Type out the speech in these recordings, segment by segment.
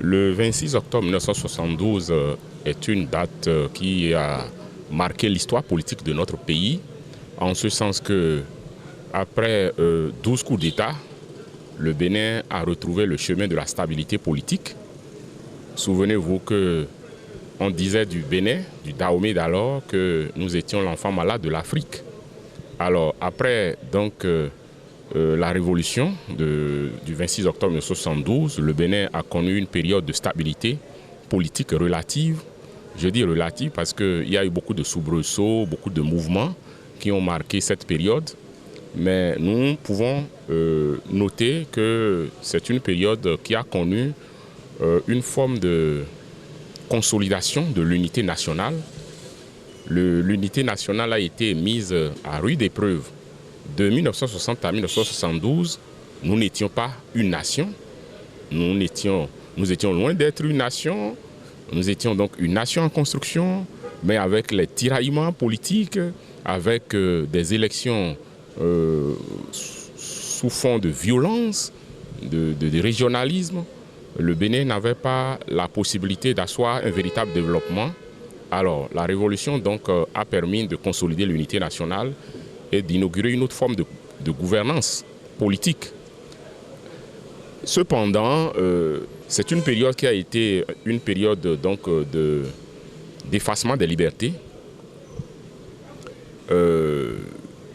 Le 26 octobre 1972 est une date qui a marqué l'histoire politique de notre pays, en ce sens que, après 12 coups d'État, le Bénin a retrouvé le chemin de la stabilité politique. Souvenez-vous qu'on disait du Bénin, du Dahomey d'alors, que nous étions l'enfant malade de l'Afrique. Alors, après donc, la révolution du 26 octobre 1972, le Bénin a connu une période de stabilité politique relative. Je dis relative parce qu'il y a eu beaucoup de soubresauts, beaucoup de mouvements qui ont marqué cette période. Mais nous pouvons noter que c'est une période qui a connu une forme de consolidation de l'unité nationale. L'unité nationale a été mise à rude épreuve. De 1960 à 1972, nous n'étions pas une nation. Nous étions loin d'être une nation. Nous étions donc une nation en construction, mais avec les tiraillements politiques, avec des élections sous fond de violence, de régionalisme. Le Bénin n'avait pas la possibilité d'asseoir un véritable développement. Alors, la révolution donc, a permis de consolider l'unité nationale et d'inaugurer une autre forme de gouvernance politique. Cependant, c'est une période qui a été une période donc, d'effacement des libertés.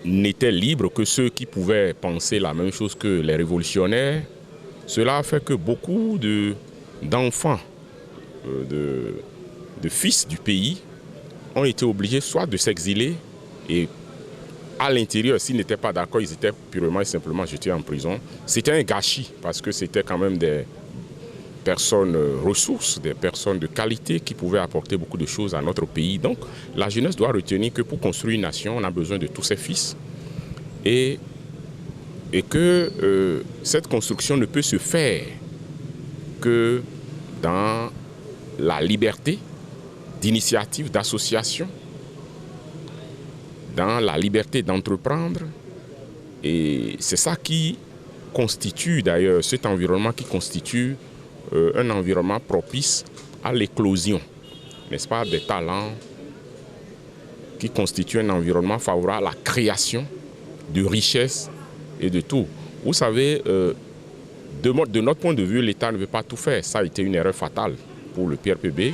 N'étaient libres que ceux qui pouvaient penser la même chose que les révolutionnaires. Cela a fait que beaucoup d'enfants, de fils du pays, ont été obligés soit de s'exiler et à l'intérieur, s'ils n'étaient pas d'accord, ils étaient purement et simplement jetés en prison. C'était un gâchis parce que c'était quand même des personnes ressources, des personnes de qualité qui pouvaient apporter beaucoup de choses à notre pays. Donc la jeunesse doit retenir que pour construire une nation, on a besoin de tous ses fils et que cette construction ne peut se faire que dans la liberté d'initiative, d'association, dans la liberté d'entreprendre. Et c'est ça qui constitue d'ailleurs, cet environnement qui constitue un environnement propice à l'éclosion, n'est-ce pas, des talents, qui constitue un environnement favorable à la création de richesses et de tout. Vous savez, de notre point de vue, l'État ne veut pas tout faire. Ça a été une erreur fatale pour le PRPB.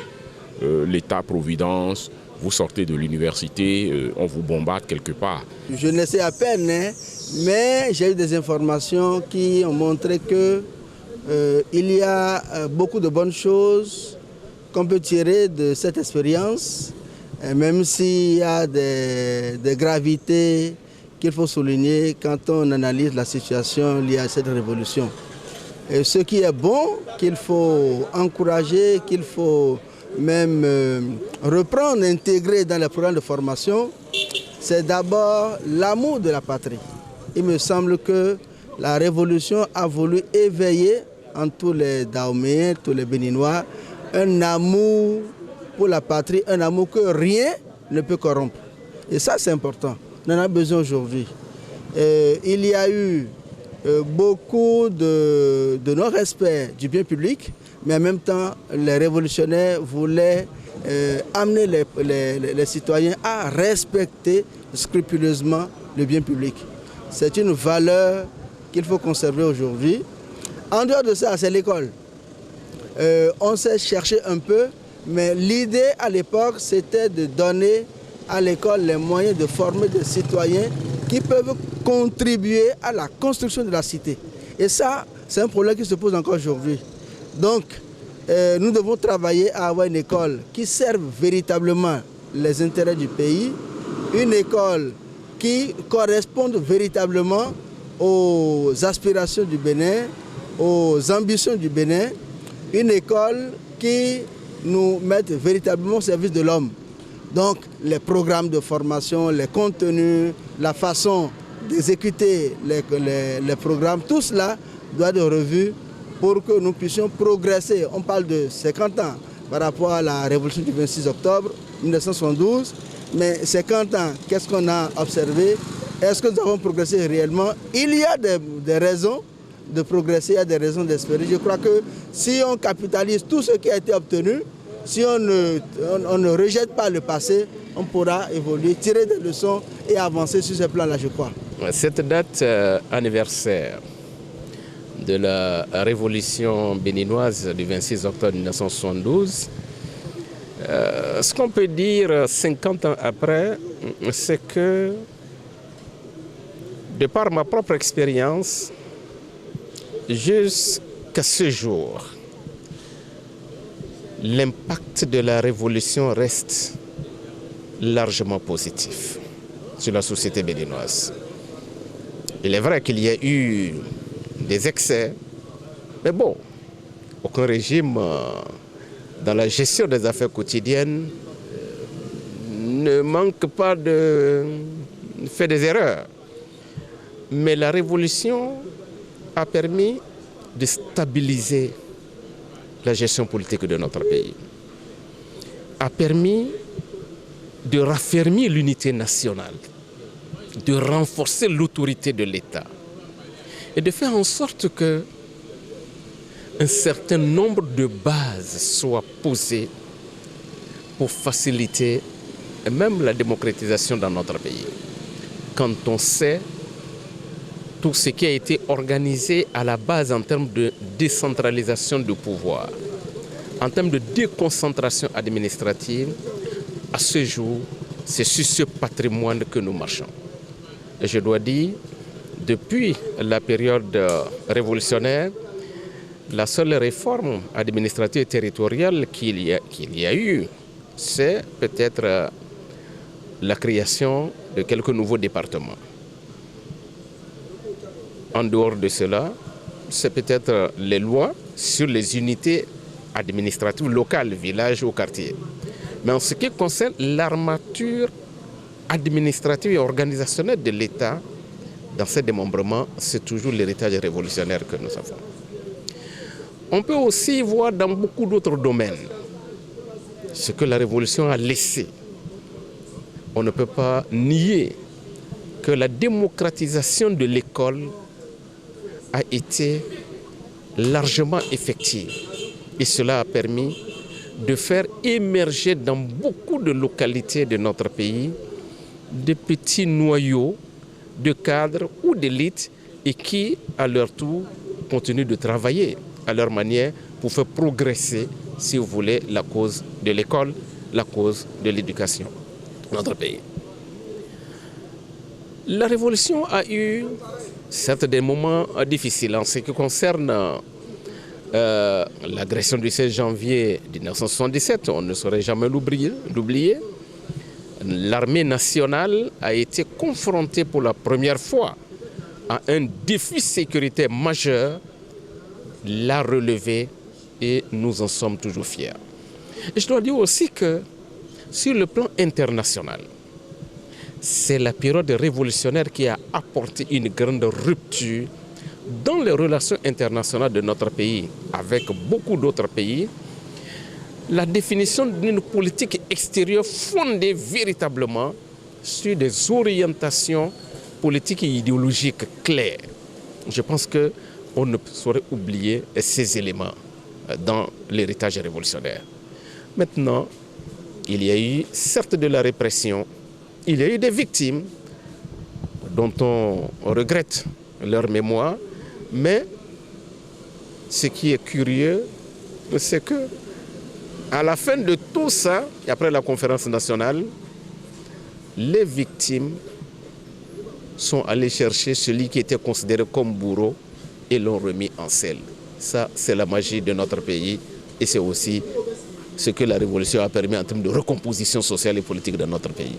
L'État-providence, vous sortez de l'université, on vous bombarde quelque part. Je ne sais à peine, hein, mais j'ai eu des informations qui ont montré que il y a beaucoup de bonnes choses qu'on peut tirer de cette expérience, même s'il y a des gravités qu'il faut souligner quand on analyse la situation liée à cette révolution. Et ce qui est bon, qu'il faut encourager, qu'il faut même reprendre, intégrer dans les programmes de formation, c'est d'abord l'amour de la patrie. Il me semble que la révolution a voulu éveiller en tous les Dahoméens, tous les Béninois, un amour pour la patrie, un amour que rien ne peut corrompre. Et ça, c'est important. On en a besoin aujourd'hui. Il y a eu beaucoup de non-respect du bien public, mais en même temps, les révolutionnaires voulaient amener les citoyens à respecter scrupuleusement le bien public. C'est une valeur qu'il faut conserver aujourd'hui. En dehors de ça, c'est l'école. On s'est cherché un peu, mais l'idée à l'époque, c'était de donner à l'école les moyens de former des citoyens qui peuvent contribuer à la construction de la cité. Et ça, c'est un problème qui se pose encore aujourd'hui. Donc, nous devons travailler à avoir une école qui serve véritablement les intérêts du pays, une école qui corresponde véritablement aux aspirations du Bénin, aux ambitions du Bénin, une école qui nous mette véritablement au service de l'homme. Donc, les programmes de formation, les contenus, la façon d'exécuter les programmes, tout cela doit être revu pour que nous puissions progresser. On parle de 50 ans par rapport à la révolution du 26 octobre 1972, mais 50 ans, qu'est-ce qu'on a observé? Est-ce que nous avons progressé réellement? Il y a des raisons, de progresser, il y a des raisons d'espérer. Je crois que si on capitalise tout ce qui a été obtenu, si on ne rejette pas le passé, on pourra évoluer, tirer des leçons et avancer sur ce plan-là, je crois. Cette date anniversaire de la révolution béninoise du 26 octobre 1972, ce qu'on peut dire 50 ans après, c'est que, de par ma propre expérience, jusqu'à ce jour, l'impact de la révolution reste largement positif sur la société béninoise. Il est vrai qu'il y a eu des excès, mais bon, aucun régime dans la gestion des affaires quotidiennes ne manque pas de faire des erreurs. Mais la révolution a permis de stabiliser la gestion politique de notre pays, a permis de raffermir l'unité nationale, de renforcer l'autorité de l'État et de faire en sorte que un certain nombre de bases soient posées pour faciliter même la démocratisation dans notre pays. Quand on sait tout ce qui a été organisé à la base en termes de décentralisation du pouvoir, en termes de déconcentration administrative, à ce jour, c'est sur ce patrimoine que nous marchons. Et je dois dire, depuis la période révolutionnaire, la seule réforme administrative et territoriale qu'il y a eu, c'est peut-être la création de quelques nouveaux départements. En dehors de cela, c'est peut-être les lois sur les unités administratives locales, villages ou quartiers. Mais en ce qui concerne l'armature administrative et organisationnelle de l'État, dans ces démembrements, c'est toujours l'héritage révolutionnaire que nous avons. On peut aussi voir dans beaucoup d'autres domaines ce que la révolution a laissé. On ne peut pas nier que la démocratisation de l'école a été largement effective. Et cela a permis de faire émerger dans beaucoup de localités de notre pays de petits noyaux de cadres ou d'élites et qui, à leur tour, continuent de travailler à leur manière pour faire progresser, si vous voulez, la cause de l'école, la cause de l'éducation dans notre pays. La révolution a eu, certes, des moments difficiles en ce qui concerne l'agression du 16 janvier 1977, on ne saurait jamais l'oublier. L'armée nationale a été confrontée pour la première fois à un défi sécuritaire majeur, l'a relevé et nous en sommes toujours fiers. Et je dois dire aussi que sur le plan international, c'est la période révolutionnaire qui a apporté une grande rupture dans les relations internationales de notre pays avec beaucoup d'autres pays. La définition d'une politique extérieure fondée véritablement sur des orientations politiques et idéologiques claires. Je pense qu'on ne saurait oublier ces éléments dans l'héritage révolutionnaire. Maintenant, il y a eu certes de la répression, il y a eu des victimes dont on regrette leur mémoire, mais ce qui est curieux, c'est que à la fin de tout ça, et après la conférence nationale, les victimes sont allées chercher celui qui était considéré comme bourreau et l'ont remis en selle. Ça, c'est la magie de notre pays et c'est aussi ce que la révolution a permis en termes de recomposition sociale et politique de notre pays.